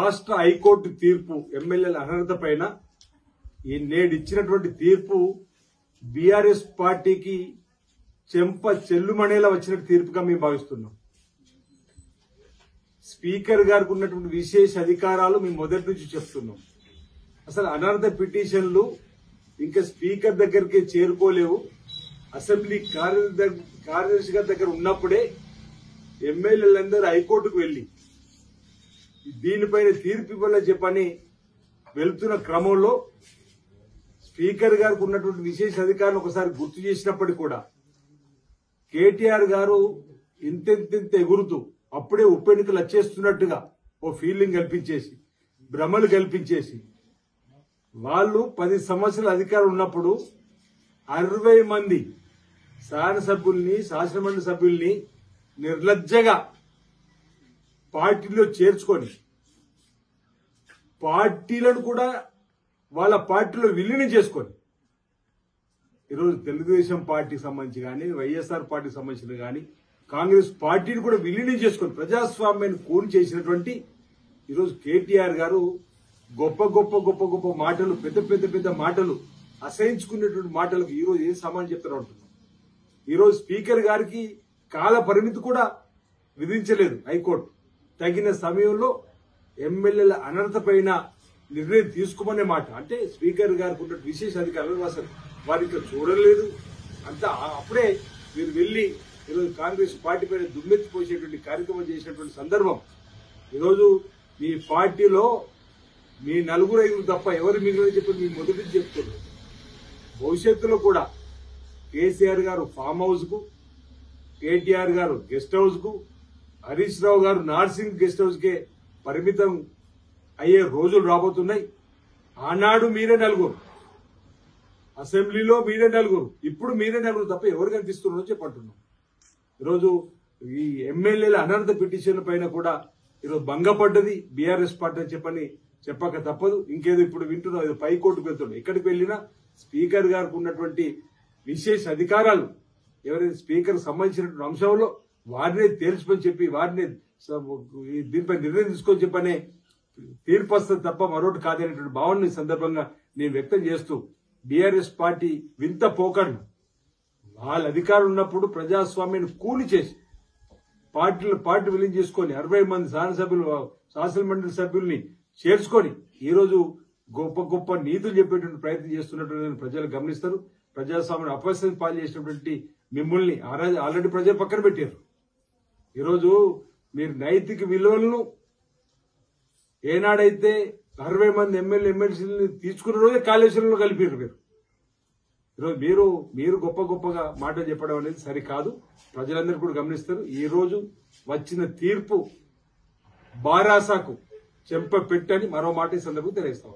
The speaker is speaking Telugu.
రాష్ట్ర హైకోర్టు తీర్పు ఎమ్మెల్యేల అనర్హత పైన నేడిచ్చినటువంటి తీర్పు బీఆర్ఎస్ పార్టీకి చెంప చెల్లుమణేలా వచ్చినట్టు తీర్పుగా మేము భావిస్తున్నాం. స్పీకర్ గారికి ఉన్నటువంటి విశేష అధికారాలు మేము మొదటి నుంచి చెప్తున్నాం. అసలు అనర్హత పిటిషన్లు ఇంకా స్పీకర్ దగ్గరికి చేరుకోలేవు. అసెంబ్లీ కార్యదర్శి గారి దగ్గర ఉన్నప్పుడే ఎమ్మెల్యేలందరూ హైకోర్టుకు వెళ్లి దీనిపైన తీర్పు ఇవ్వాలని చెప్పని వెళ్తున్న క్రమంలో స్పీకర్ గారికి ఉన్నటువంటి విశేష అధికారులు ఒకసారి గుర్తు చేసినప్పటికీ కూడా కేటీఆర్ గారు ఇంతెంత ఎగురుతూ అప్పుడే ఉప ఎన్నికలు వచ్చేస్తున్నట్టుగా ఓ ఫీలింగ్ కల్పించేసి భ్రమలు కల్పించేసి వాళ్ళు 10 సంవత్సరాల అధికారం ఉన్నప్పుడు 60 మంది శాసనసభ్యుల్ని శాసనమండలి సభ్యుల్ని నిర్లజ్జగా పార్టీలో చేర్చుకొని పార్టీలను కూడా వాళ్ళ పార్టీలో విలీనం చేసుకొని ఈరోజు తెలుగుదేశం పార్టీకి సంబంధించి కానీ వైఎస్ఆర్ పార్టీకి సంబంధించిన కానీ కాంగ్రెస్ పార్టీని కూడా విలీనం చేసుకొని ప్రజాస్వామ్యాన్ని కూని చేసినటువంటి ఈరోజు కేటీఆర్ గారు గొప్ప గొప్ప గొప్ప గొప్ప మాటలు పెద్ద మాటలు అసహించుకునేటువంటి మాటలకు ఈరోజు ఏం సమాధానం చెప్తారో అంటున్నాం. ఈరోజు స్పీకర్ గారికి కాల పరిమితి కూడా విధించలేదు హైకోర్టు. తగిన సమయంలో ఎమ్మెల్యేల అనర్హత పైన నిర్ణయం తీసుకోమనే మాట. అంటే స్పీకర్ గారికి ఉన్న విశేష అధికారులు అసలు వారికి చూడలేదు. అంతా అప్పుడే మీరు వెళ్లి ఈరోజు కాంగ్రెస్ పార్టీ పైన దుమ్మెత్తిపోసేటువంటి కార్యక్రమం చేసినటువంటి సందర్భం. ఈరోజు మీ పార్టీలో మీ 4-5 తప్ప ఎవరు మిగిలిన చెప్పి మీ మొదటి చెప్తున్నారు. భవిష్యత్తులో కూడా కేసీఆర్ గారు ఫామ్ హౌస్ కు, కేటీఆర్ గారు గెస్ట్ హౌస్ కు, హరీష్ రావు గారు నార్సింగ్ గెస్ట్ హౌస్ కే పరిమితం అయ్యే రోజులు రాబోతున్నాయి. ఆనాడు మీరే 4, అసెంబ్లీలో మీరే 4, ఇప్పుడు మీరే 4 తప్ప ఎవరు కనిపిస్తున్నారో చెప్పంటున్నాం. ఈరోజు ఈ ఎమ్మెల్యేల అనర్హత పిటిషన్ల పైన కూడా ఈరోజు భంగపడ్డది బీఆర్ఎస్ పార్టీ అని చెప్పక తప్పదు. ఇంకేదో ఇప్పుడు వింటున్నాం, ఏదో పైకోర్టుకు వెళ్తున్నాం. ఎక్కడికి వెళ్లినా స్పీకర్ గారికి ఉన్నటువంటి విశేష అధికారాలు ఎవరైతే స్పీకర్ సంబంధించినటువంటి అంశంలో వారినే తేల్చుకొని చెప్పి వారినే దీనిపై నిర్ణయం తీసుకొని చెప్పనే తీర్పు వస్తుంది తప్ప మరొకటి కాదనేటువంటి భావన సందర్భంగా నేను వ్యక్తం చేస్తూ బీఆర్ఎస్ పార్టీ వింత పోకడ్లు వాళ్ళ అధికారులు ఉన్నప్పుడు ప్రజాస్వామ్యాన్ని కూలి చేసి పార్టీ విలీనం చేసుకొని 60 మంది శాసనమండలి సభ్యుల్ని చేర్చుకొని ఈరోజు గొప్ప గొప్ప నీతులు చెప్పేటువంటి ప్రయత్నం చేస్తున్నట్టు ప్రజలు గమనిస్తారు. ప్రజాస్వామ్యం అపరిస్థితి పాలు చేసినటువంటి మిమ్మల్ని ఆల్రెడీ ప్రజలు పక్కన పెట్టారు. ఈరోజు మీరు నైతిక విలువలను ఏనాడైతే 60 మంది ఎమ్మెల్సీని తీసుకున్న రోజే కాళేశ్వరంలో కలిపారు. ఈరోజు మీరు గొప్పగా మాటలు చెప్పడం అనేది సరికాదు. ప్రజలందరూ కూడా గమనిస్తారు. ఈ రోజు వచ్చిన తీర్పు బారాసాకు చెంప పెట్టని మరో మాట ఈ సందర్భంగా తెలియజేస్తాం.